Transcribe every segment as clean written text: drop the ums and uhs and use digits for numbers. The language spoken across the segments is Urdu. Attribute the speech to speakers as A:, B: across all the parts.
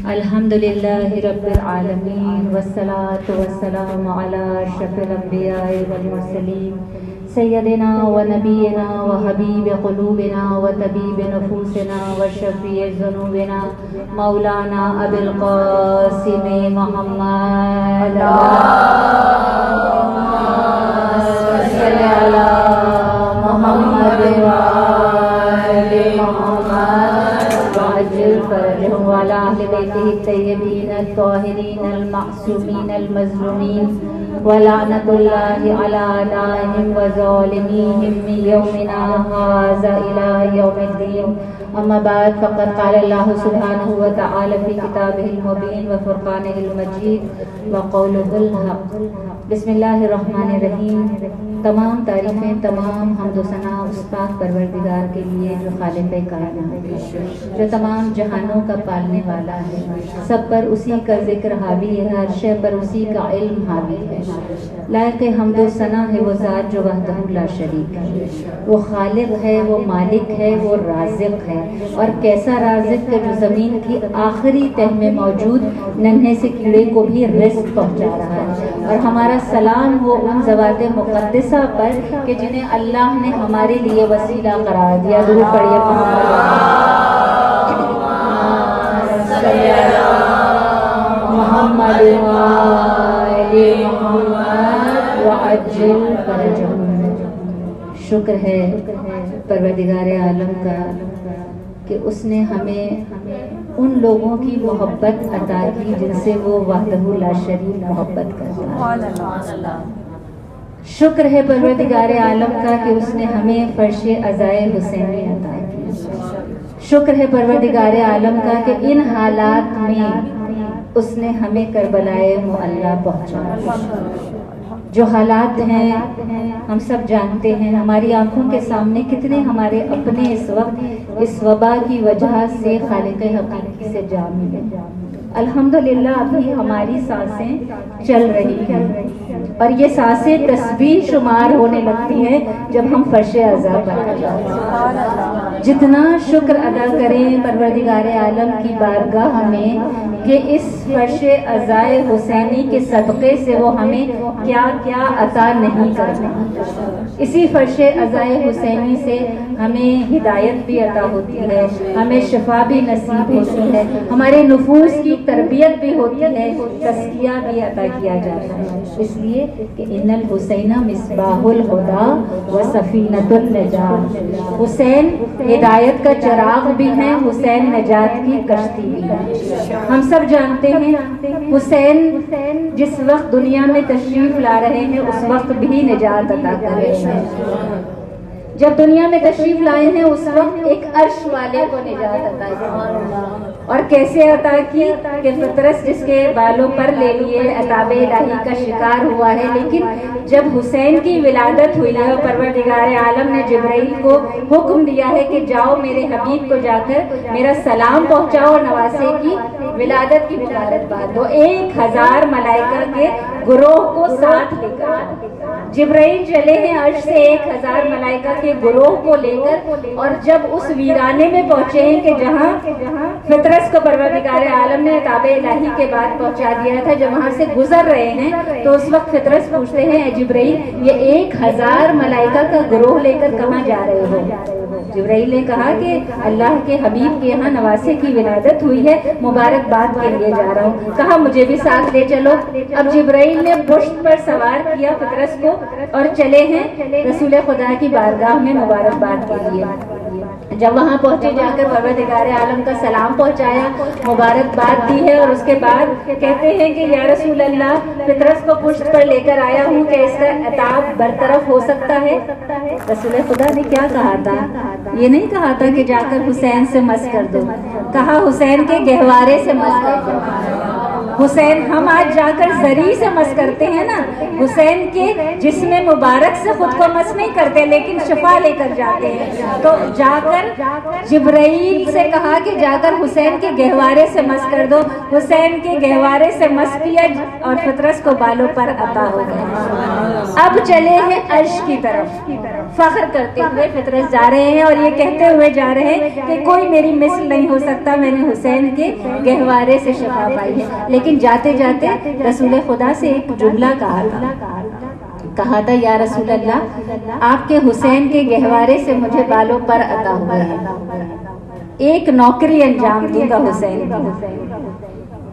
A: الحمدللہ رب العالمین والصلاة والسلام علی اشرف الانبیاء والمرسلین سیدنا و نبینا و حبیب قلوبنا و طبیب نفوسنا و شفیع ذنوبنا مولانا ابی القاسم محمد صلی علی محمد فرجهم وعلى أهل بيته الطيبين الطاهرين المعصومين المظلومين ولعنة الله على أعدائهم وظالميهم من يومنا هذا إلى يوم الدين. أما بعد فقد قال الله سبحانه وتعالى في كتابه المبين وفرقانه المجيد وقوله الحق. بسم اللہ الرحمن الرحیم. تمام تعریفیں، تمام حمد و ثنا اس پاک پروردگار کے لیے جو خالق کائنات ہے، جو تمام جہانوں کا پالنے والا ہے. سب پر اسی کا ذکر حاوی ہے، ہر شے پر اسی کا علم حاوی ہے. لائق حمد و ثنا ہے وہ ذات جو وحدہ لا شریک ہے. وہ خالق ہے، وہ مالک ہے، وہ رازق ہے. اور کیسا رازق ہے جو زمین کی آخری تہ میں موجود ننھے سے کیڑے کو بھی رزق پہنچا رہا ہے. اور ہمارا سلام وہ ان ذوات مقدسہ پر کہ جنہیں اللہ نے ہمارے لیے وسیلہ قرار دیا. درود پڑھیے محمد وعجل فرجهم. شکر ہے پروردگار عالم کا کہ اس نے ہمیں ان لوگوں کی محبت عطا کی جن سے وہ وحدہ لا شریک محبت کرتا ہے. شکر ہے پروردگار عالم کا کہ اس نے ہمیں فرش عزائے حسینی عطا کی. شکر ہے پروردگار عالم کا کہ ان حالات میں اس نے ہمیں کربلائے معلیٰ پہنچا. جو حالات ہیں ہم سب جانتے ہیں، ہماری آنکھوں کے سامنے کتنے ہمارے اپنے اس وقت اس وبا کی وجہ سے خالق حقیقی سے جا ملے. الحمدللہ ابھی ہماری سانسیں چل رہی ہیں اور یہ سانسیں تسبیح شمار ہونے لگتی ہیں جب ہم فرش عزا پر آ جاتے ہیں. جتنا شکر ادا کریں پروردگار عالم کی بارگاہ میں کہ اس فرش عزائے حسینی کے صدقے سے وہ ہمیں کیا کیا عطا نہیں کرتے. اسی فرش عزائے حسینی سے ہمیں ہدایت بھی عطا ہوتی ہے، ہمیں شفا بھی نصیب ہوتی ہے، ہمارے نفوس کی تربیت بھی ہوتی ہے، تزکیہ بھی عطا کیا جاتا ہے. اس لیے کہ ان الحسین مصباح الہدی و سفینۃ النجات. حسین ہدایت کا چراغ بھی ہیں، حسین نجات کی کشتی بھی ہے. ہم سب جانتے ہیں حسین جس وقت دنیا میں تشریف لا رہے ہیں اس وقت بھی نجات عطا کر رہے ہیں. جب دنیا میں تشریف لائے ہیں اس وقت ایک عرش والے کو نجات عطا کی. اور کیسے عطا کی کہ فطرس جس کے بالوں پر لے لیے عطاب الہی کا شکار ہوا ہے. لیکن جب حسین کی ولادت ہوئی ہے پروردگار عالم نے جبرائیل کو حکم دیا ہے کہ جاؤ میرے حبیب کو جا کر میرا سلام پہنچاؤ، نواسے کی ولادت کی مبارکباد دو. 1000 ملائکہ کے گروہ کو ساتھ لے کر جبرائیل چلے ہیں عرش سے 1000 ملائکہ کے گروہ کو لے کر. اور جب اس ویرانے میں پہنچے ہیں کہ جہاں فطرس کو پروردگار عالم نے عطاب الہی کے بعد پہنچا دیا تھا، جب وہاں سے گزر رہے ہیں تو اس وقت فطرس پوچھتے ہیں اے جبرائیل یہ 1000 ملائکہ کا گروہ لے کر کہاں جا رہے ہو؟ جبرائیل نے کہا کہ اللہ کے حبیب کے یہاں نواسے کی ولادت ہوئی ہے، مبارکباد کے لیے جا رہا ہوں. کہا مجھے بھی ساتھ لے چلو. اب جبرائیل نے پشت پر سوار کیا فطرس کو اور چلے ہیں رسول خدا کی بارگاہ میں مبارکباد کے لیے. جب وہاں پہنچے جا کر پروردگار عالم کا سلام پہنچایا، مبارکباد دی ہے. اور اس کے بعد کہتے ہیں کہ یا رسول اللہ فطرس کو پشت پر لے کر آیا ہوں کہ اس کا عتاب برطرف ہو سکتا ہے. رسول خدا نے کیا کہا تھا؟ یہ نہیں کہا تھا کہ جا کر حسین سے مس کر دو، کہا حسین کے گہوارے سے مس کر دو. حسین ہم آج جا کر زری سے مس کرتے ہیں نا، حسین کے جسم مبارک سے خود کو مس نہیں کرتے لیکن شفا لے کر جاتے ہیں. تو جا کر جبرائیل سے کہا کہ جا کر حسین کے گہوارے سے مس کر دو. حسین کے گہوارے سے مس کیا اور فطرس کو بالوں پر عطا ہو گئے. اب چلے ہیں عرش کی طرف، فخر کرتے ہوئے فطرس جا رہے ہیں اور یہ کہتے ہوئے جا رہے ہیں کہ کوئی میری مثل نہیں ہو سکتا، میں نے حسین کے گہوارے سے شفا پائی ہے. لیکن جاتے جاتے رسول خدا سے ایک جملہ کہا تھا یا رسول اللہ آپ کے حسین کے گہوارے سے مجھے بالوں پر عطا ہوئے ہیں، ایک نوکری انجام دوں گا حسین کی.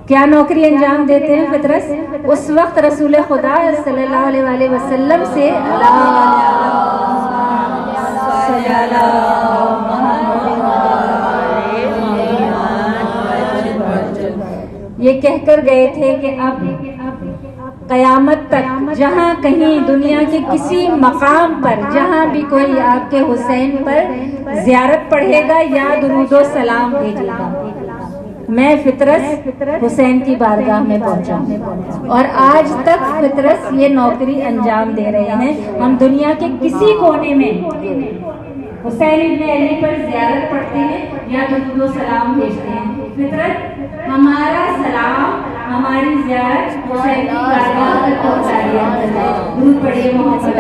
A: کیا نوکری انجام دیتے ہیں فطرس؟ اس وقت رسول خدا صلی اللہ علیہ وآلہ وسلم سے یہ کہہ کر گئے تھے کہ اب قیامت تک جہاں کہیں دنیا کے کسی مقام پر جہاں بھی کوئی آپ کے حسین پر زیارت پڑھے گا یا درود و سلام بھیجے گا، میں فطرس حسین کی بارگاہ میں پہنچا. اور آج تک فطرس یہ نوکری انجام دے رہے ہیں. ہم دنیا کے کسی کونے میں حسین ابن علی پر زیارت پڑھتے ہیں یا درود و سلام بھیجتے ہیں. فطرت ہمارا سلام ہماری زیارت حسین کی بارگاہ تک پہنچا دیا کرتا ہے. درود پڑھیے محمد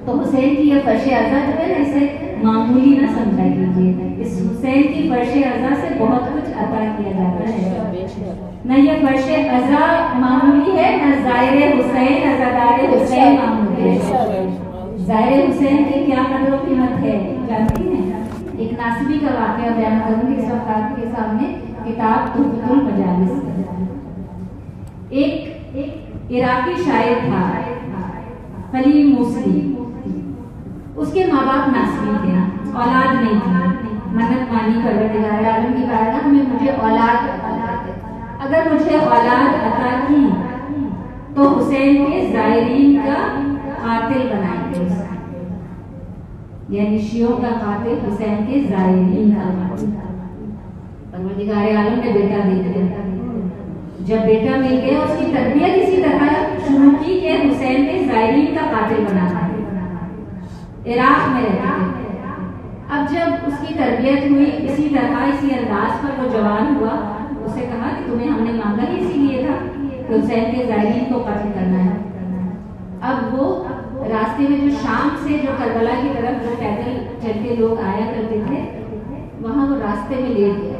A: تو حسین کی یہ فرش عزا جو ہے نا اسے معمولی نہ سمجھا کیجیے. اس حسین کی فرش عزا سے بہت کچھ عطا کیا جاتا ہے. نہ یہ فرش عزا معمولی ہے نہ زائر حسین عزادار حسین معمولی ہے. زائر حسین کی کیا قدر و قیمت ہے جانتی ہیں؟ ایک ناسبی کا واقعہ بیان کروں گی اس وقت آپ کے سامنے. کتاب تحفۃ المجالس. ایک عراقی شاعر تھا حلیم موصلی. اس کے ماں باپ ناسبی تھے، اولاد نہیں تھی. منت مانی پروردگار عالم کی بارگاہ میں مجھے اولاد عطا کر. اگر مجھے اولاد عطا کی تو حسین کے زائرین کا قاتل بنائیں گے، یعنی شیعوں کا قاتل حسین کے زائرین کا قاتل. پروردگار عالم نے بیٹا دے دیا. جب بیٹا مل گیا اس کی تربیت اسی طرح شروع کی کہ حسین کے زائرین کا قاتل بنانا ہے. عراق میں رہتے تھے. اب جب اس کی تربیت ہوئی اسی طرح اسی انداز پر وہ جوان ہوا، اسے کہا کہ تمہیں ہم نے مانگا ہی اسی لیے تھا کہ حسین کے زائرین کو قتل کرنا ہے. اب وہ راستے میں جو شام سے جو کربلا کی طرف جو پیدل چل کے لوگ آیا کرتے تھے وہاں وہ راستے میں لیٹ گیا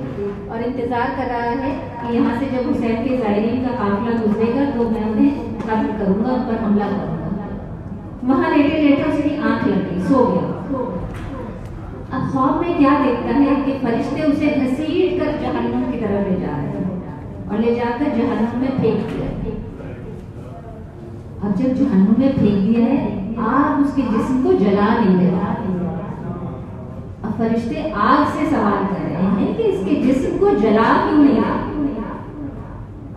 A: اور انتظار کر رہا ہے کہ یہاں سے جب حسین کے زائرین کا قافلہ گزرے گا تو میں انہیں قتل کروں گا، ان پر حملہ کروں گا. وہاں لیٹے لیٹے اس کی آنکھ لگ گئی، سو گیا. اب خواب میں کیا دیکھتا ہے کہ فرشتے اسے گھسیٹ کر جہنم کی طرف لے جا رہے ہیں اور لے جا کر جہنم میں پھینک دیا. اب جب جہنم میں پھینک دیا ہے آگ اس کے جسم کو جلا نہیں دے رہا. اب فرشتے آگ سے سوال کر رہے ہیں کہ اس کے جسم کو جلا کیوں نہیں رہا.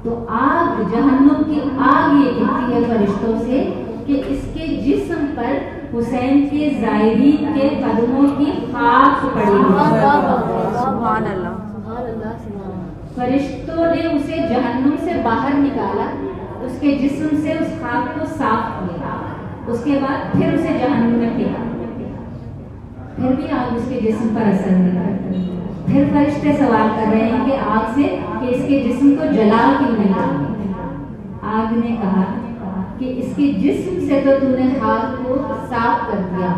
A: تو آگ جہنم کی آگ یہ کہتی ہے فرشتوں سے کہ اس کے جسم پر حسین کے زائرین کے قدموں کی خاک پڑی ہے. سبحان اللہ. فرشتوں نے اسے جہنم سے باہر نکالا، اس کے جسم سے اس خاک کو صاف کیا، اس کے بعد پھر اسے جہنم میں پھینکا. پھر بھی آگ اس کے جسم پر اثر نہیں کرتی. پھر فرشتے سوال کر رہے ہیں کہ آگ سے کہ اس کے جسم کو جلا کیوں نہیں رہا. آگ نے کہا کہ اس کے جسم سے تو تو نے خاک کو صاف کر دیا،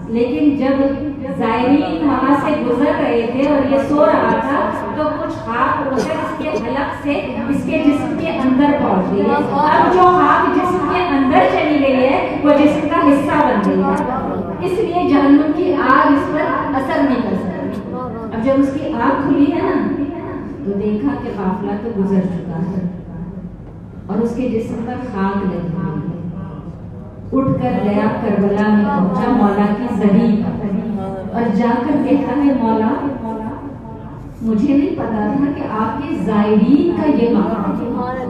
A: لیکن جب زائرین وہاں سے گزر رہے تھے اور یہ سو رہا تھا تو کچھ خاک اٹھ کر اس کے حلق سے اس کے جسم کے اندر پہنچ گئی ہے. اب جو خاک جسم کے اندر چلی گئی ہے وہ جسم کا حصہ بن گئی ہے، اس لیے جہنم کی آگ اس پر اثر نہیں کر سکتی. اب جب اس کی آگ کھلی ہے نا تو دیکھا کہ قافلہ تو گزر چکا ہے اور اس کے جسم پر خاک لگی ہوئی ہے. اٹھ کر گیا کربلا میں پہنچا مولا کی زمین پر اور جا کر کہتا ہے مولا مجھے نہیں پتا تھا کہ آپ کے زائرین کا یہ مقام ہے.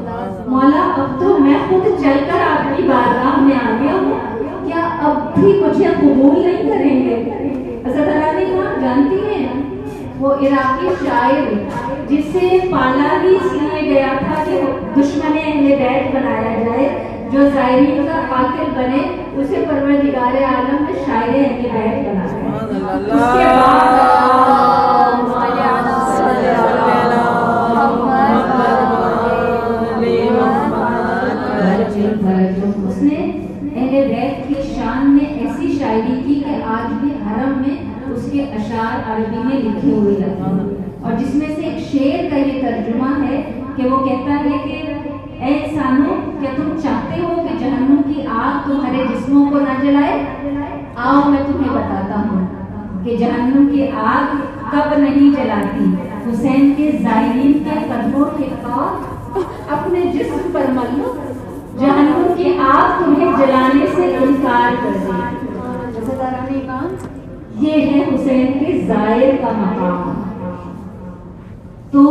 A: مولا اب تو میں خود چل کر آپ کی بارگاہ میں آ گیا ہوں، کیا اب بھی مجھے قبول نہیں کریں گے. حضرت علی امام جانتی ہیں وہ عراقی شاعر جسے پالا ہی اس لیے گیا تھا کہ دشمن اہل بیت بنایا جائے, جو زائرین کا قاتل بنے اسے پروردگار عالم نے شاعر اہل بیت بنایا. اس کے بعد اس نے اہل بیت کی شان میں ایسی شاعری کی کہ آج بھی حرم میں اس کے اشعار عربی میں لکھے ہوئے لگتے ہیں, اور جس میں سے ایک شعر کا یہ ترجمہ ہے کہ وہ کہتا ہے کہ اے انسانوں, کیا تم چاہتے ہو کہ جہنم کی آگ تمہارے جسموں کو نہ جلائے؟ آؤ میں تمہیں بتاتا ہوں کہ جہنم کی آگ کب نہیں جلاتی. حسین کے زائرین کے قدموں کے پاس اپنے جسم پر مل لو, جہنم کی آگ تمہیں جلانے سے انکار کر دے. یہ ہے حسین کے زائر کا مقام. تو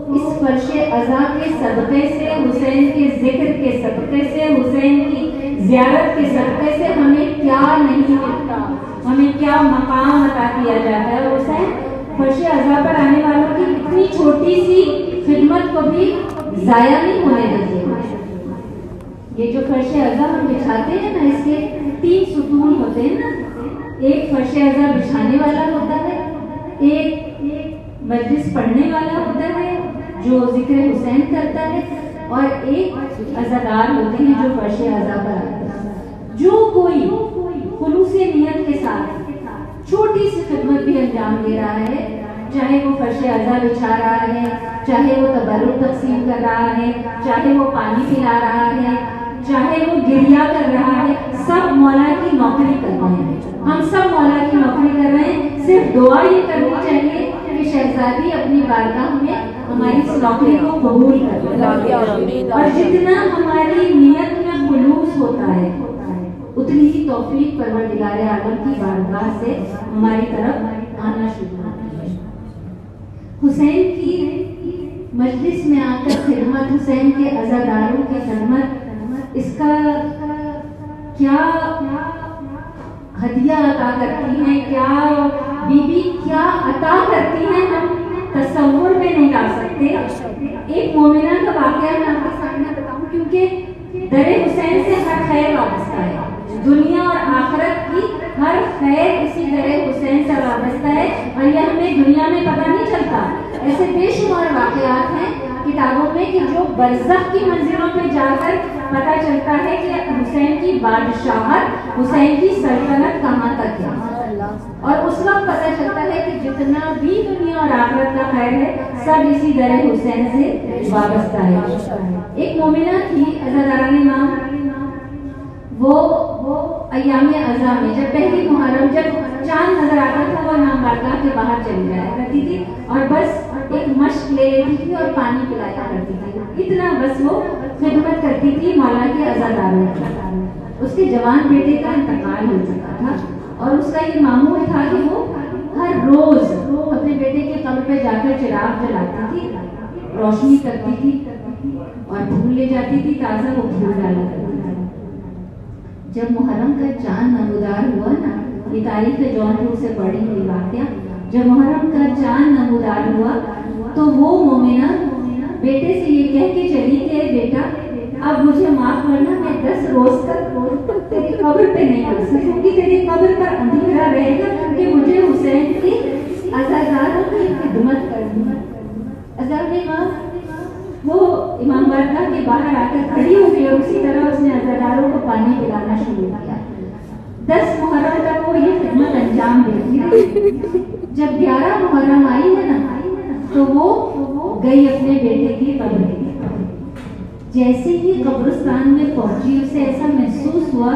A: اس فرش عزا کے صدقے سے, حسین کے ذکر کے صدقے سے, حسین کی زیارت کے صدقے سے ہمیں کیا نہیں ملتا, ہمیں کیا مقام عطا کیا جاتا ہے. حسین فرش عزا پر آنے والوں کی اتنی چھوٹی سی خدمت کو بھی ضائع نہیں ہونے دیتے. یہ جو فرش عزا ہم بچھاتے ہیں نا, اس کے 3 ستون ہوتے ہیں نا. ایک فرش عزا بچھانے والا ہوتا ہے, ایک مجلس پڑھنے والا ہوتا ہے جو ذکر حسین کرتا ہے, اور ایک عزادار ہوتے ہیں جو فرش عزا پر آتے ہیں. جو کوئی خلوص نیت کے ساتھ چھوٹی سی خدمت بھی انجام دے رہا ہے, چاہے وہ فرش عزا بچھا رہا ہے, چاہے وہ تبرک تقسیم کر رہا ہے, چاہے وہ پانی پلا رہا ہے, چاہے وہ گریا کر رہا ہے, سب مولا کی نوکری کر رہے ہیں. ہم سب مولا کی نوکری کر رہے ہیں. صرف دعا یہ کرنی چاہیے کہ شہزادی اپنی بارگاہ میں ہماری اس نوکری کو قبول کر لے, اور جتنا ہماری نیت میں خلوص ہوتا ہے اتنی ہی توفیق پروردگار عالم کی بارگاہ سے ہماری طرف آنا شروع ہوتی ہے. حسین کی مجلس میں آ کر خدمت, حسین کے عزاداروں کی خدمت, اس کا کیا ہدیہ عطا کرتی ہیں, کیا بی بی کیا عطا کرتی ہیں, ہم تصور میں نہیں لا سکتے. ایک مومنہ کا واقعہ میں آپ کے سامنے بتاؤں, کیونکہ در حسین سے ہر خیر وابستہ ہے. دنیا اور آخرت کی ہر خیر اسی در حسین سے وابستہ ہے, اور یہ ہمیں دنیا میں پتہ نہیں چلتا. ایسے بے شمار واقعات ہیں کتابوں میں کہ جو برزخ کی منزلوں پہ جا کر پتہ چلتا ہے کہ حسین کی بادشاہت, حسین کی سلطنت کہاں تک ہے, اور اس وقت پتہ چلتا ہے کہ جتنا بھی دنیا اور آخرت کا خیر ہے سب اسی در حسین سے وابستہ ہے. ایک مومنہ تھی عزاداران امام, وہ ایام عزا میں جب پہلی محرم, جب چاند نظر آتا تھا, وہ امام بارگاہ کے باہر چلی جایا کرتی تھی اور بس ایک مشق لے لیتی تھی اور پانی پلایا کرتی تھی. اتنا بس وہ خدمت کرتی تھی مولا کے عزاداروں کی. اس کے جوان بیٹے کا انتقال ہو چکا تھا, اور اس کا یہ معمول تھا کہ وہ ہر روز اپنے بیٹے کے قبر پہ جا کر چراغ جلاتی تھی, روشنی کرتی تھی اور پھول لے جاتی تھی, تازہ وہ پھول ڈالا کرتی تھی. جب محرم کا چاند نمودار ہوا نا, یہ تاریخ جونپور سے پڑھی ہوئی واقعہ, جب محرم کا چاند نمودار ہوا تو وہ مومنہ بیٹے سے یہ کہہ کے چلی کہ بیٹا اب مجھے معاف کرنا, میں 10 روز تک تیری قبر پہ نہیں آ سکوں گی, تیری قبر پر اندھیرا رہے گا کہ مجھے حسین کی عزاداروں کی خدمت کرنی. عزادار امام وہ امام بارگاہ کے باہر آ کر کھڑی ہو گئی, اور اسی طرح اس نے عزاداروں کو پانی پلانا شروع کیا. 10 محرم تک وہ یہ خدمت انجام دیتی رہی. جب 11 محرم آئی ہے نا تو وہ گئی اپنے بیٹے کی قبر کی. جیسے ہی قبرستان میں پہنچی اسے ایسا محسوس ہوا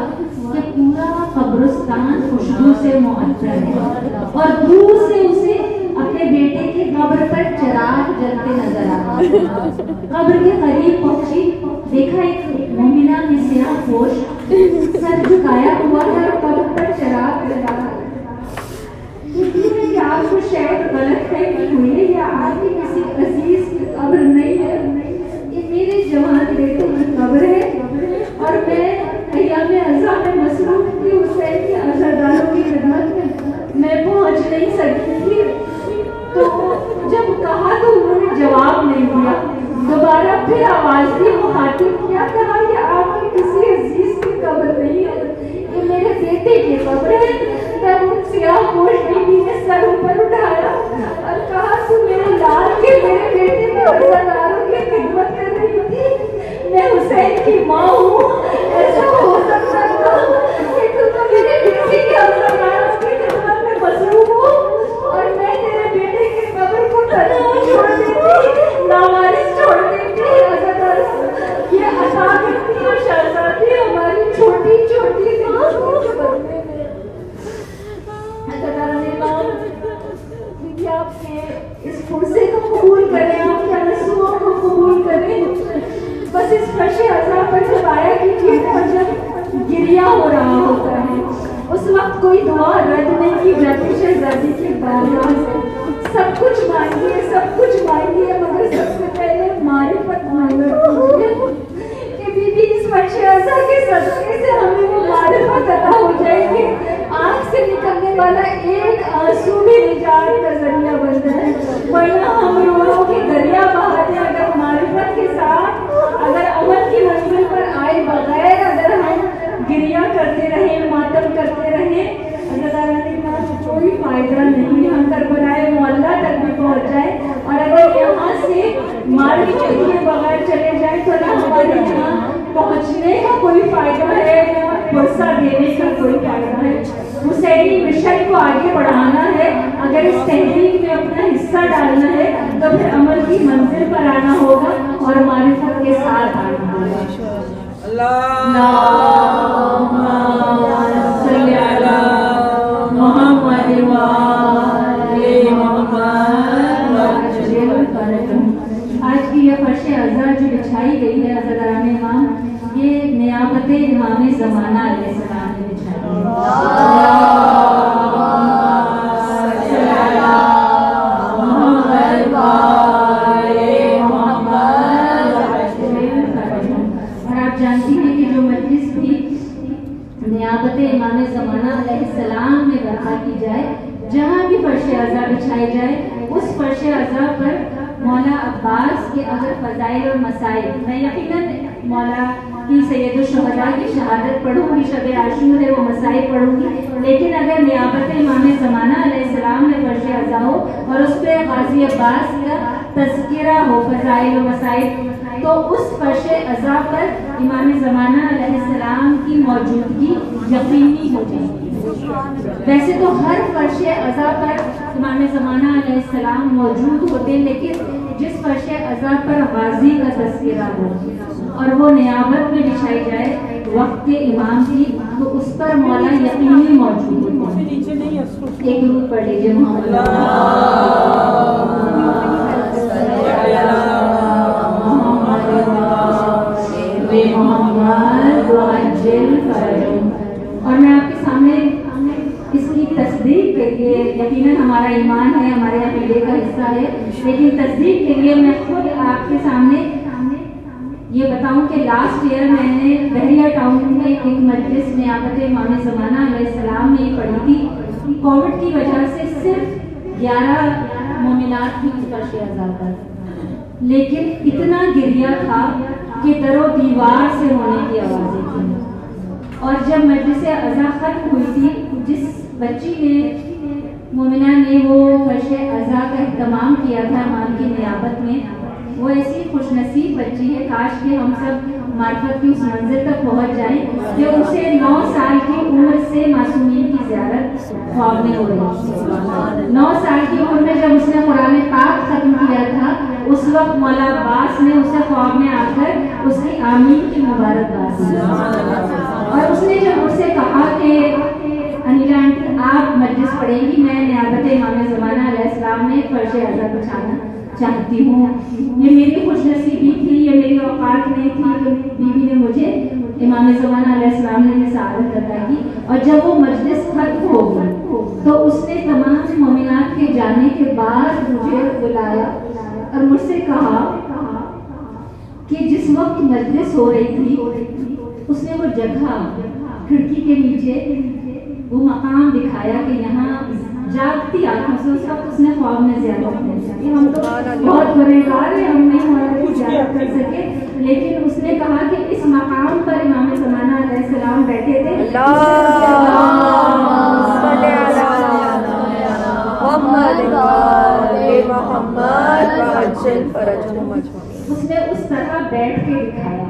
A: کہ پورا قبرستان خوشبو سے معطر ہے, اور دور سے اسے اپنے بیٹے کی قبر پر چراغ جلتے نظر آ. قبر کے قریب پہنچی, دیکھا ایک مومنہ میں سیاہ پوش سر جھکایا ہوا ہے اور قبر پر چراغ لگا ہے. کہ آپ کو شاید غلط فہمی ہوئی ہے, یا آپ کی کسی عزیز کی قبر نہیں ہے, یہ میرے جوان بیٹے کی قبر ہے, اور میں ایام عزا میں مصروف تھی حسین کی بیٹے کی قبر ہے. تب ان سیاہ پوش بیوی نے سر اوپر اٹھایا اور کہا تو میرے لال کے میرے بیٹے میں عزاداروں کی خدمت کر رہی تھی. میں حسین کی ماں ہوں. ایسا ہو سکتا تھا کہ تو میرے بیٹے کے عزاداروں کی خدمت میں مصروف ہو اور میں تیرے بیٹے کی قبر کو تنہا چھوڑ دیتی, ناوارث چھوڑ دیتی. عزادار یہ عطا کرتی اور شہزادی ہماری چھوٹی چھوٹی بدلے میں. آپ کے اس فرصے کو قبول کریں, آپ کے رسوموں کو قبول کریں. بس اس فرش عزا پر جب آیا کیجیے اور جب گریہ ہو رہا ہوتا ہے اس وقت کوئی دعا رد نہیں کی جاتی شہزادی کی بارگاہ سے. سب کچھ مانگیے, سب کچھ مانگیے, مگر سب سے پہلے معرفت مانگنا کہ بی بی اس فرش عزا کے صدقے سے ہمیں وہ معرفت عطا ہو جائے گی. آنکھ سے نکلنے والا ایک آنسو بھی نجات کا ذریعہ بنتا ہے, ورنہ ہم روحوں کی دریا بہاتے. اگر معرفت کے ساتھ, اگر عمل کی منزل پر آئے بغیر اگر ہم گریہ کرتے رہیں, ماتم کرتے رہیں, کوئی فائدہ نہیں. ہم کربلائے معلیٰ تک بھی پہنچ جائے اور اگر یہاں سے معرفت کے بغیر چلے جائیں تو نہ ہمارے یہاں پہنچنے کا کوئی فائدہ ہے, بھروسہ دینے کا کوئی فائدہ ہے. حسینی مشن کو آگے بڑھانا ہے, اگر اس تحریک میں اپنا حصہ ڈالنا ہے تو پھر عمل کی منزل پر آنا ہوگا اور معرفت کے ساتھ آنا ہوگا. آج کی یہ فرش عزا جو بچھائی گئی ہے عزاداران امام, یہ نیابت امام زمانہ علیہ السلام نے بچھائی ہے. اور آپ جانتی ہیں کہ جو مجلس بھی نیابت امام زمانہ علیہ السلام میں برپا کی جائے, جہاں بھی فرش عزا بچھائی جائے, اس فرش عزا پر مولا عباس کے اگر فضائل اور مسائل, میں یقیناً مولا کی سید الشہداء کی شہادت پڑھوں گی, شب عاشور ہے وہ مسائل پڑھوں گی, لیکن اگر نیابت امام زمانہ علیہ السلام میں فرش عزا ہو اور اس پہ غازی عباس کا تذکرہ ہو, فضائل و مسائل, تو اس فرش عزا پر امام زمانہ علیہ السلام کی موجودگی یقینی ہو جائے گی. ویسے تو ہر فرش عزا پر امام زمانہ علیہ السلام موجود ہوتے, لیکن جس فرش عزا پر غازی کا تذکرہ ہو اور وہ نیابت میں بچھائی جائے وقت کے امام کی, تو اس پر مولا یقینی موجود ہوتے ہیں. ایک درود پڑھ لیجیے محمد اور میں آپ کے سامنے اس کی تصدیق کے لیے, یقیناً ہمارا ایمان ہے, ہمارے عقیدے کا حصہ ہے, لیکن تصدیق کے لیے میں خود آپ کے سامنے یہ بتاؤں کہ لاسٹ ایئر میں نے بحریہ ٹاؤن میں ایک مجلس نیابت امام زمانہ علیہ السلام میں پڑھی تھی. کووڈ کی وجہ سے صرف 11 مومنات تھی فرش عزا پر, لیکن اتنا گریہ تھا کہ در و دیوار سے ہونے کی آوازیں تھیں. اور جب مجلس عزا ختم ہوئی تھی, جس بچی نے مومنہ نے وہ فرش عزا کا اہتمام کیا تھا امام کی نیابت میں, وہ ایسی خوش نصیب بچی ہے, کاش کہ ہم سب معرفت کی اس منزل تک پہنچ جائیں کہ اسے 9 سال کی عمر سے معصومین کی زیارت خواب میں ہو رہی. 9 سال کی عمر میں جب اس نے قرآن پاک ختم کیا تھا, اس وقت مولا عباس نے اسے خواب میں آ کر اس کی آمین کی مبارکباد دی, اور اس نے جب مجھ سے کہا کہ انیلا آنٹی آپ مجلس پڑھیں گی, میں نیابت امام زمانہ علیہ السلام میں فرش عزا بچھانا چاہتی ہوں, یہ میری خوش نصیبی تھی, یہ میری اوقات نہیں تھی کہ بیوی نے مجھے امام زمانہ علیہ السلام نے سعادت عطا کی. اور جب وہ مجلس ختم ہو گئی تو اس نے تمام مومنات کے جانے کے بعد مجھے بلایا اور مجھ سے کہا کہ جس وقت مجلس ہو رہی تھی اس نے وہ جگہ کھڑکی کے نیچے وہ مقام دکھایا کہ یہاں جاگتی آنکھوں سے, اس وقت اس نے خواب میں زیارت کی. ہم تو بہت گنہگار ہیں, ہم نہیں مولا کی زیارت کر سکے, لیکن اس نے کہا کہ اس مقام پر امام زمانہ علیہ السلام بیٹھے تھے. اس نے اس طرح بیٹھ کے دکھایا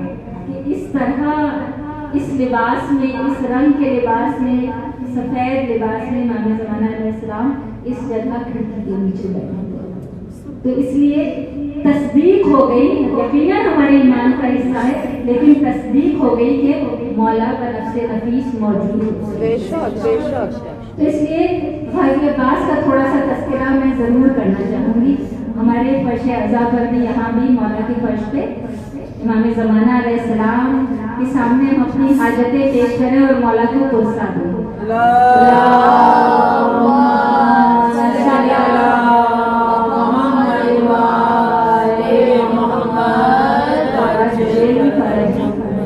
A: کہ اس طرح اس لباس میں، اس رنگ کے لباس میں، سفید لباس میں امام زمانہ علیہ السلام اس جگہ کھڑکی کے نیچے بیٹھے. تو اس لیے تصدیق ہو گئی، یقیناً ہمارے ایمان کا حصہ ہے، لیکن تصدیق ہو گئی کہ مولا کا نفس نفیس موجود ہے. تو اس لیے غازی عباس کا تھوڑا سا تذکرہ میں ضرور کرنا چاہوں گی. ہمارے فرش اعضاء پر بھی یہاں بھی مولا کے فرش پہ امام زمانہ علیہ السلام کے سامنے ہم اپنی حاجتیں پیش کریں اور مولا کو پرسا دیں.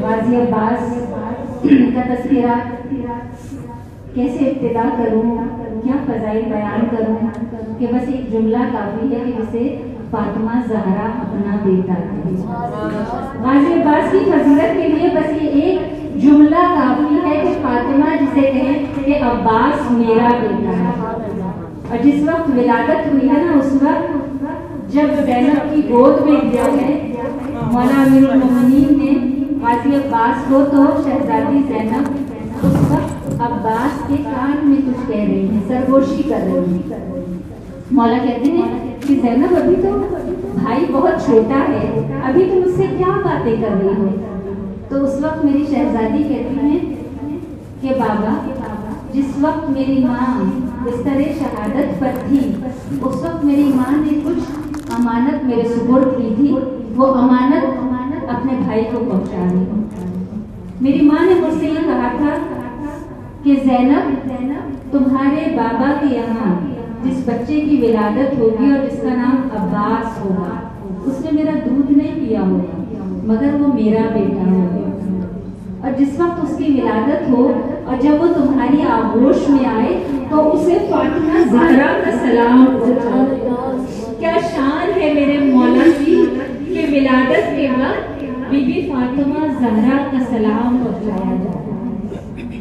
A: غازی عباس کا تذکرہ کیسے ابتدا کروں، کیا فضائل بیان کروں کہ بس ایک جملہ کافی ہے کہ جسے فاطمہ زہرا اپنا بیٹا ہے. غازی عباس کی فضیلت کے لیے بس یہ ایک جملہ کافی ہے کہ فاطمہ جسے کہیں کہ عباس میرا بیٹا ہے. اور جس وقت ولادت ہوئی ہے نا، اس وقت جب زینب کی گود میں گیا ہے مولا امیر المومنین نے غازی عباس کو، تو شہزادی زینب اس وقت عباس کے کان میں کچھ کہہ رہی ہیں، سرگوشی کر رہی ہیں. مولا کہتے ہیں کہ زینب ابھی تو بھائی بہت چھوٹا ہے، ابھی تم اس سے کیا باتیں کر رہی ہو؟ تو اس وقت میری شہزادی کہتی ہیں کہ بابا، جس وقت میری ماں بستر شہادت پر تھی، اس وقت میری ماں نے کچھ امانت میرے سپرد کی تھی، وہ امانت اپنے بھائی کو پہنچا دی. میری ماں نے مجھ سے یہ کہا تھا کہ زینب، تمہارے بابا کے یہاں جس بچے کی ولادت ہوگی اور جس کا نام عباس ہوگا، اس نے میرا دودھ نہیں پیا ہوگا مگر وہ میرا بیٹا ہوگا. اور جس وقت اس کی ولادت ہو اور جب وہ تمہاری آغوش میں آئے تو اسے فاطمہ زہرا کا سلام پہنچاؤ. کیا شان ہے میرے مولا کی کہ ولادت کے وقت بی بی فاطمہ زہرا کا سلام پہنچایا جاتا ہے.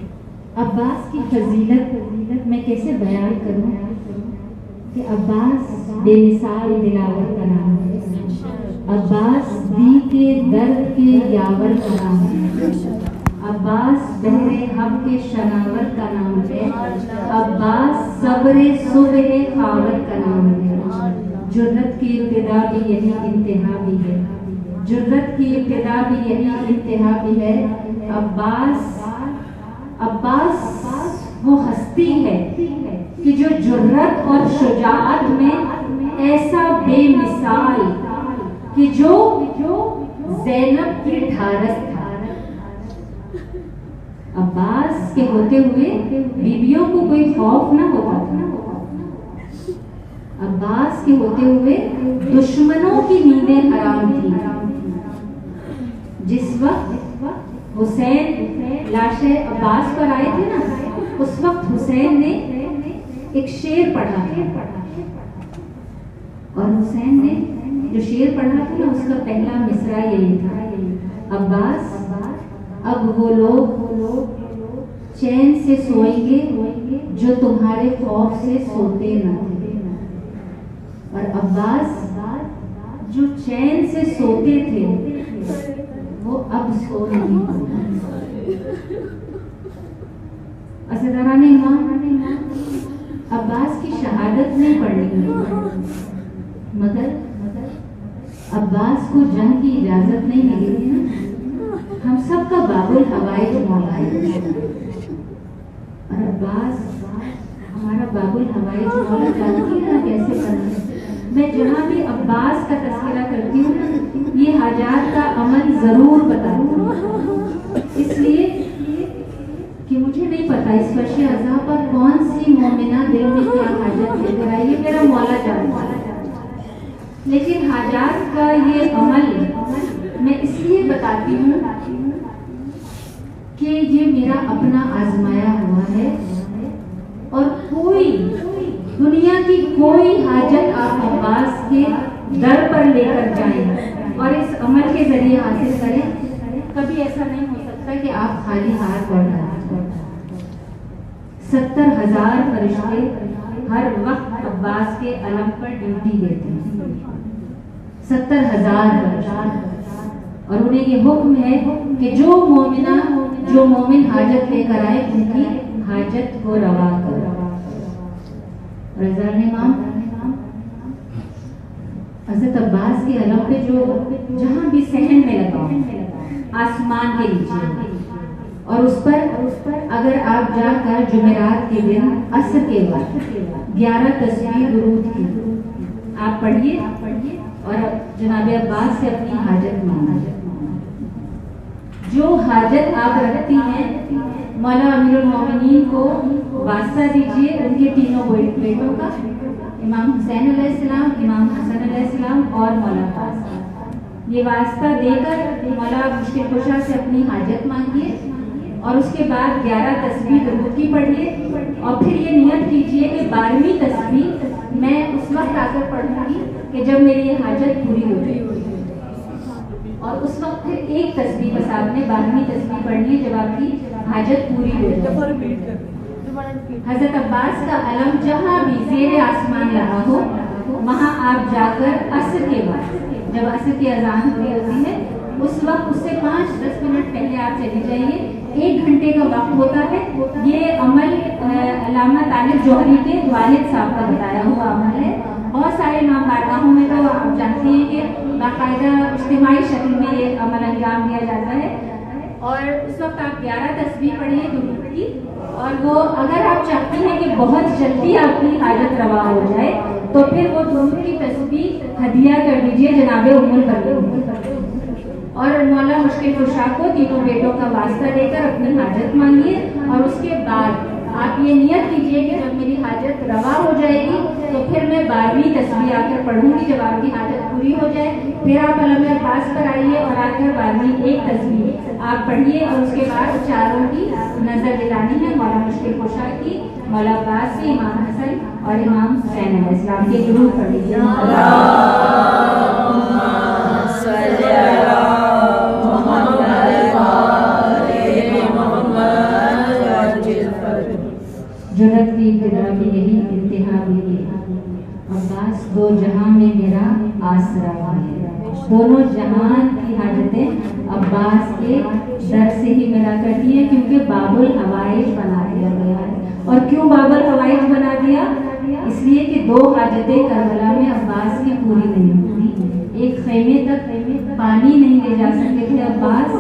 A: عباس کی فضیلت میں کیسے بیان کروں کہ عباس بے مثال دلاور کا نام ہے، عباس دی کے درد کے یاور کا نام ہے، عباس بہر حق کے شناور کا نام ہے، عباس صبر صبح خاور کا نام ہے. جرت کی ابتدا بھی یہی انتہا بھی ہے، جرت کی ابتدا بھی یہی انتہا بھی ہے. عباس وہ ہستی ہے کہ جو جرت اور شجاعت میں ایسا بے مثال کہ جو زینب کی ڈھارس تھا. عباس کے ہوتے ہوئے بیویوں کو کوئی خوف نہ ہوتا تھا. عباس کے ہوتے ہوئے دشمنوں کی نیندیں حرام تھی. جس وقت حسین لاشے عباس پر آئے تھے نا، اس وقت حسین نے ایک شعر پڑھا تھا، اور حسین نے جو شعر پڑھا تھا نا، اس کا پہلا مصرع یہی تھا: عباس اب وہ لوگ چین سے سوئیں گے جو تمہارے خوف سے سوتے نہ تھے. اور عباس جو چین سے سوتے تھے وہ اب سو نہیں. اسداران امام، عباس کی شہادت نہیں پڑھنی مگر عباس کو جنگ کی اجازت نہیں ملی تھی نا. ہم سب کا باب الحوائج مولا ہے، اور عباس ہمارا باب الحوائج مولا جانتی ہے نا کیسے کرنا. میں جہاں بھی عباس کا تذکرہ کرتی ہوں یہ حاجات کا عمل ضرور بتاتی ہوں، اس لیے کہ مجھے نہیں پتا اس فرش اعضاء پر کون سی مومنہ دل میں کیا حاجت لے کر آئی ہے، میرا مولا جانتا ہے. لیکن حاجات کا یہ عمل میں اس لیے بتاتی ہوں کہ یہ میرا اپنا آزمایا ہوا ہے، اور کوئی دنیا کی کوئی حاجت آپ عباس کے در پر لے کر جائیں اور اس عمل کے ذریعے حاصل کریں، کبھی ایسا نہیں ہو سکتا کہ آپ خالی ہاتھ بڑھ رہے. 70,000 فرشتے ہر وقت عباس کے علم پر ڈیوٹی دیتے ہیں. 70,000 برس، اور انہیں یہ حکم ہے کہ جو مومن حاجت لے کر آئے ان کی حاجت کو روا کرو. رضا امام حضرت عباس کے علم پہ جو جہاں بھی صحن میں لگا آسمان کے نیچے، اور اس پر اگر آپ جا کر جمعرات کے دن عصر کے وقت 11 تسبیح درود کی آپ پڑھیے اور جناب عباس سے اپنی حاجت مانگیے. جو حاجت آپ رکھتی ہیں مولا امیر المومنین کو واسطہ دیجیے ان کے تینوں بیٹوں کا، امام حسین علیہ السلام، امام حسن علیہ السلام اور مولا عباس. یہ واسطہ دے کر مولا مشکل کشا سے اپنی حاجت مانگیے اور اس کے بعد 11 تسبیح درود کی پڑھیے، اور پھر یہ نیت کیجیے کہ 12ویں تسبیح میں اس وقت آ کر پڑھوں گی کہ جب میری یہ حاجت پوری ہو جائے، اور اس وقت پھر ایک تسبیح بس آپ نے 12ویں تسبیح پڑھنی ہے جب آپ کی حاجت پوری ہو جائے. حضرت عباس کا علم جہاں بھی زیر آسمان لگا ہو وہاں آپ جا کر عصر کے وقت جب عصر کی اذان ہوئی ہوتی ہے اس وقت اس سے 5-10 منٹ پہلے آپ چلی جائیے. 1 گھنٹے کا وقت ہوتا ہے. یہ عمل علامہ طالب جوہری کے والد صاحب کا بتایا ہوا عمل ہے. بہت سارے امام بارگاہوں میں تو آپ جانتے ہیں کہ باقاعدہ اجتماعی شکل میں یہ عمل انجام دیا جاتا ہے. اور اس وقت آپ 11 تسبیح پڑھیے درود کی، اور وہ اگر آپ چاہتی ہیں کہ بہت جلدی آپ کی حاجت روا ہو جائے تو پھر وہ درود کی تسبیح ہدیہ کر دیجیے جناب ام البنین اور مولا مشکل کشا کو تینوں بیٹوں کا واسطہ دے کر اپنی حاجت مانگیے. اور اس کے بعد آپ یہ نیت کیجیے کہ جب میری حاجت روا ہو جائے گی تو پھر میں 12ویں تسبیح آ کر پڑھوں گی جب آپ کی حاجت پوری ہو جائے. پھر آپ علم عباس پر آئیے اور آ کر 12ویں ایک تسبیح آپ پڑھیے، اور اس کے بعد چاروں کی نظر دلانی ہے، مولا مشکل کشا کی، مولا عباس کی، امام حسن اور امام حسین علیہ السلام کے درود پڑھ لیجیے. جرت کی ابتدا بھی یہی انتہا بھی یہی، عباس دو جہاں میں میرا آسرا ہے. دونوں جہان کی حاجتیں عباس کے در سے ہی ملا کرتی ہیں، کیونکہ باب الحوائج بنا دیا گیا ہے. اور کیوں باب الحوائج بنا دیا؟ اس لیے کہ 2 حاجتیں کربلا میں عباس کی پوری نہیں ہوتی. ایک خیمے تک پانی نہیں لے جا سکتے تھے عباس،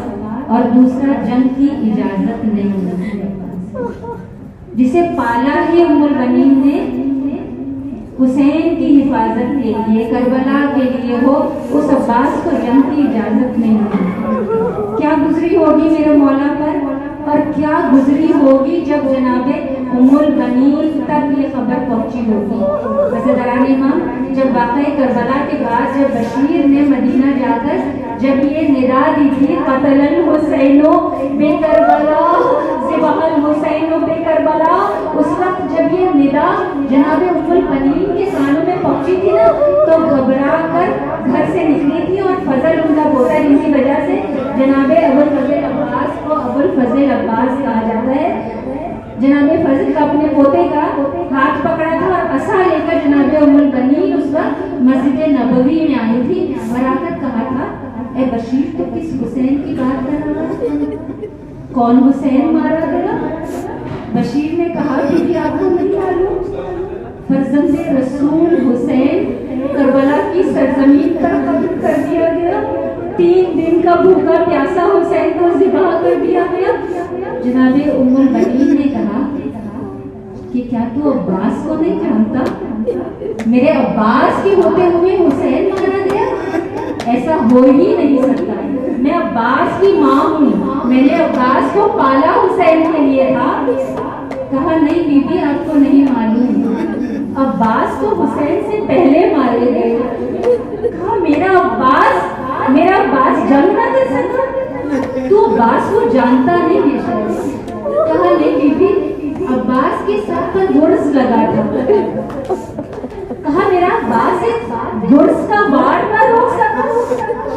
A: اور دوسرا جنگ کی اجازت نہیں ہوتی. جسے پالا ہی ام البنین نے حسین کی حفاظت کے لیے، کربلا کے لیے ہو، اس عباس کو جنگ کی اجازت نہیں ہوتی. کیا گزری ہوگی میرے مولا پر، اور کیا گزری ہوگی جب جناب ام البنین تک یہ خبر پہنچی ہوگی. حضرت امام جب واقعہ کربلا کے بعد جب بشیر نے مدینہ جا کر جب یہ ندا دی تھی قتل الحسین بے کربلا ذبح الحسین بے کربلا، اس وقت جب یہ ندا جناب ام البنین کے کانوں میں پہنچی تھی نا تو گھبرا کر گھر سے نکلی تھی. اور فضل ان کا پوتا جن کی وجہ سے جناب ابوالفضل عباس کو ابوالفضل عباس کہا جاتا ہے. جناب فضل کا اپنے پوتے کا ہاتھ پکڑا تھا اور عصا لے کر جناب ام البنین اس وقت مسجد نبوی میں آئی تھی اور آ کر کہا تھا اے بشیر تو کس حسین کی بات کر رہا ہے؟ کون حسین مارا گیا؟ بشیر نے کہا کہ آپ کو نہیں معلوم، فرزند رسول حسین کربلا کی سرزمین پر قتل کر دیا گیا. 3 دن کا بھوکا پیاسا حسین کو ذبح کر دیا گیا. جناب ام البنین نے کہا کہ کیا تو عباس کو نہیں جانتا؟ میرے عباس کے ہوتے ہوئے حسین مارا گیا؟ ایسا ہو ہی نہیں سکتا. میں عباس کی ماں ہوں، میں نے عباس کو پالا حسین کے لیے تھا. کہا نہیں بی بی آپ کو نہیں معلوم، عباس تو حسین سے پہلے مارے گئے. کہا میرا عباس جنگ نہ کر سکا؟ تو عباس کو جانتا نہیں ہے شاید. کہا نہیں بی بی عباس کے سر پر گرز لگا تھا. کہا میرا عباس ایک گرز کا وار نہ روک سکا؟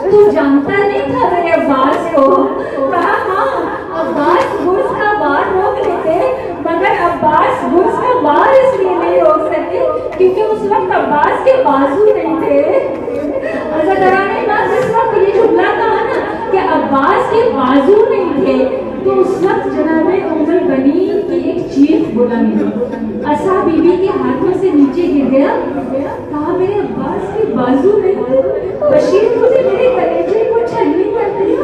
A: تو جانتا نہیں تھا میرے عباس کو؟ کہا ہاں عباس گرز کا وار روک لیتے، مگر عباس گرز کا وار اس لیے نہیں روک سکتے کیونکہ اس وقت عباس کے بازو نہیں تھے.
B: عزاداران امام جس وقت یہ جملہ کہا نا کہ عباس کے بازو نہیں تھے، تو اس وقت جناب ام البنین کی ایک چیخ بلند ہوئی، عصا بی بی کے ہاتھوں سے نیچے گر گیا، کہا میرے عباس کے بازو نہیں تھے، بشیر تجھے میرے کلیجے کو چھلنی کر دیا،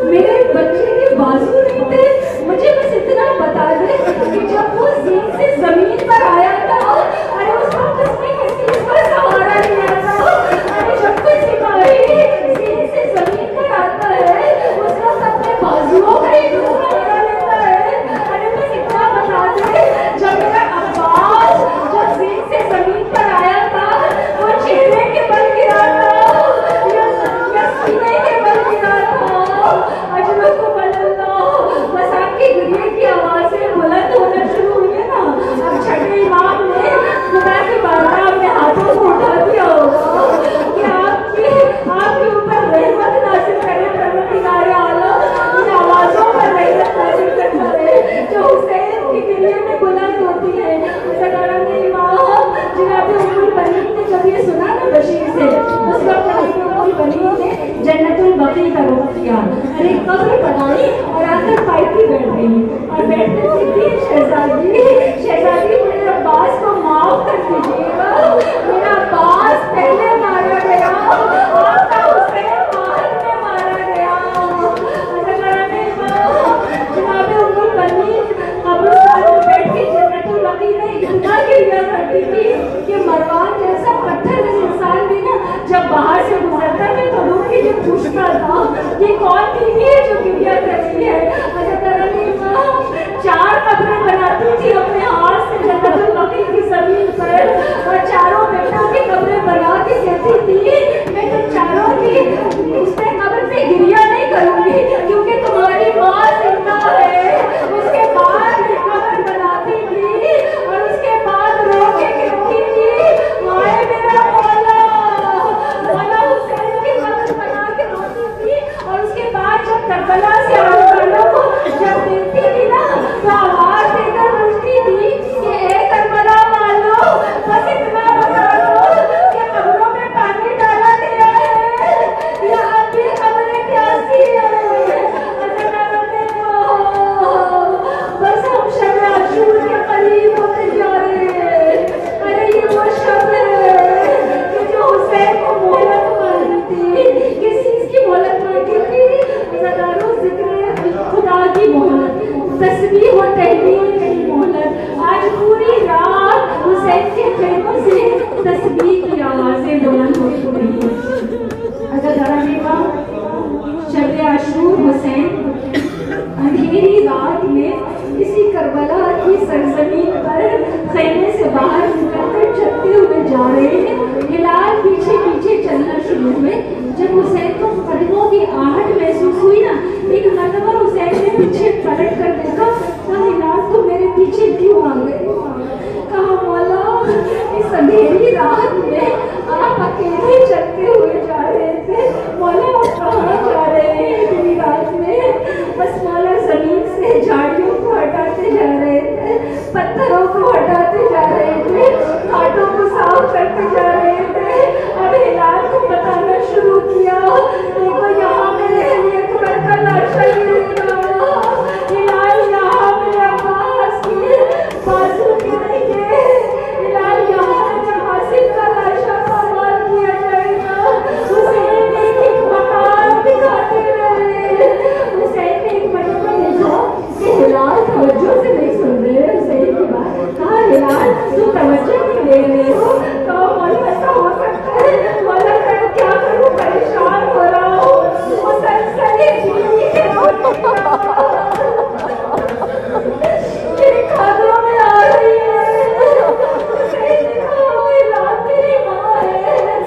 B: میرے بچے کے بازو نہیں تھے، مجھے بس اتنا بتا دے کہ جب وہ زین سے زمین پر آیا تھا، ارے اس وقت اس نے کس چیز کا سہارا لیا تھا؟ ارے جب کوئی سپاہی زین سے زمین پر آتا ہے اس وقت اپنے بازوؤں کا ہی سہارا لیتا ہے، ارے بس اتنا بتا دے جب میرا عباس جب زین سے زمین پر آیا تھا وہ چہرے کے بل گرا تھا یا سینے کے بل گرا تھا؟ اجرک کو بل اللہ، بس آپ کی گریے کی آوازیں بلند ہونا شروع ہوئی ہے نا، اب چھٹے امام نے خدا کی بارگاہ میں ہاتھوں کو اٹھا دیا ہوگا کہ آپ کے اوپر رحمت نازل کرے پروردگار عالم، ان آوازوں پر رحمت نازل کرتا ہے جو حسین کی گریے میں بلند ہوتی ہے۔ عزاداران امام جناب ام البنین نے جب یہ سنا نا بشیر سے، اس وقت ام البنین نے جنت البقیع کا رخ کیا، ارے قبر بنائی اور آ کر پائپی بیٹھ گئی اور بیٹھتے تھی شہزادی میرے عباس کو معاف کر دیجیے گا، میرا عباس پہلے مارا گیا، آپ کا حسین بعد میں مارا گیا۔ عزاداران امام جناب ام البنین قبرستان میں بیٹھ کے جنت البقیع میں اتنا گریا کرتی تھی کہ مروان جیسا پتھر انسان بھی نا جب باہر سے گزرتا ہے تو روح کے جو پوچھتا تھا یہ کون بیوی ہے جو گریا کرتی ہے۔ عزاداران امام 4 قبریں بناتی تھی اپنے ہاتھ سے جنت البقیع کی زمین پر، اور چاروں بیٹا کی قبریں بنا کے کہتی تھی میں تم چاروں کی اس پہ قبر پہ گریا نہیں کروں گی کیونکہ تمہاری ماں زندہ ہے۔ اس کے بعد قبر بناتی تھی اور اس کے بعد رو کے کہتی تھی ہائے میرا مولا، مولا حسین کی قبر بنا کے روتی تھی، اور اس کے بعد جب کربلا سے آنے والوں کو جب دیکھتی تھی نا تو آواز دے کر پوچھتی تھی کہ اے کربلا والو، بس اتنا بتا دو کہ قبروں میں پانی ڈالا گیا ہے یا اب بھی قبریں پیاسی ہیں؟ عزاداران امام بس ہم شب عاشور کے قریب ہوتے جا رہے ہیں، ارے یہ وہ شب ہے کہ جو حسین کو مہلت مانگی تھی، کس چیز کی مہلت مانگی تھی؟ عزاداروں ذکر خدا کی مہلت، تسبیح و تحلیل کی مہلت، آج پوری رات حسین کے خیموں سے تسبیح کی آوازیں بلند ہوتی رہی۔ عزاداران امام شب عاشور حسین اندھیری رات میں اسی کربلا کی سرزمین پر خیمے سے باہر نکل کر چلتے ہوئے جا رہے ہیں، ہلال پیچھے پیچھے چلنا شروع ہوئے۔ جب حسین کو قدموں کی آہٹ محسوس ہوئی نا، ایک مرتبہ حسین نے پیچھے پلٹ کر دیکھا، کہا ہلال تو میرے پیچھے کیوں آ گئے؟ کہا مولا اس اندھیری رات میں آپ اکیلے چلتے ہوئے جا رہے تھے، مولا آپ کہاں جا رہے ہیں اتنی رات میں؟ بس مولا زمین سے جھاڑیوں کو ہٹاتے جا رہے تھے، پتھروں کو ہٹاتے جا رہے تھے، گھاٹوں کو صاف کرتے جا رہے تھے۔ اب ہلال کو بتانا شروع کیا، دیکھو یہاں میرے علی اکبر کا لاشا گرے گا، ہلال یہاں میرے عباس کے بازو گریں گے، ہلال یہاں میرے حاصل کا لاشا پامال کیا جائے گا۔ حسین ایک ایک مکان دکھاتے رہے۔ حسین نے ایک مرتبہ دیکھا کہ ہلال توجہ سے نہیں سن رہے حسین کی بات، کہا ہلال تو توجہ نہیں دے رہے ہو؟ کہا مولا ایسا ہو سکتا ہے؟ مولا کیا کروں، پریشان ہو رہا ہوں، مسلسل بیوی کے میری کھادوں میں آ رہی ہے۔ حسین نے کہا ہلال میری ماں ہے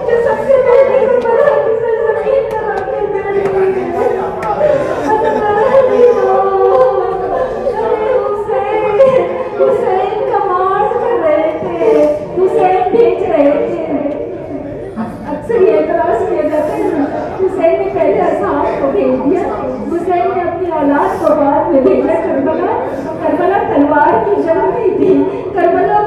B: جو سب سے پہلے کربلا کی سرزمین پر آ کے مل گئی ہے۔ حسین کمانڈ کر رہے تھے، حسین بھیج رہے تھے۔ اکثر یہ اعتراض کیا جاتا ہے حسین نے پہلے اصحاب کو بھیج دیا، حسین نے اپنی اولاد کو بعد میں بھیجا۔ کربلا تلوار کی جنگ نہیں تھی، کربلا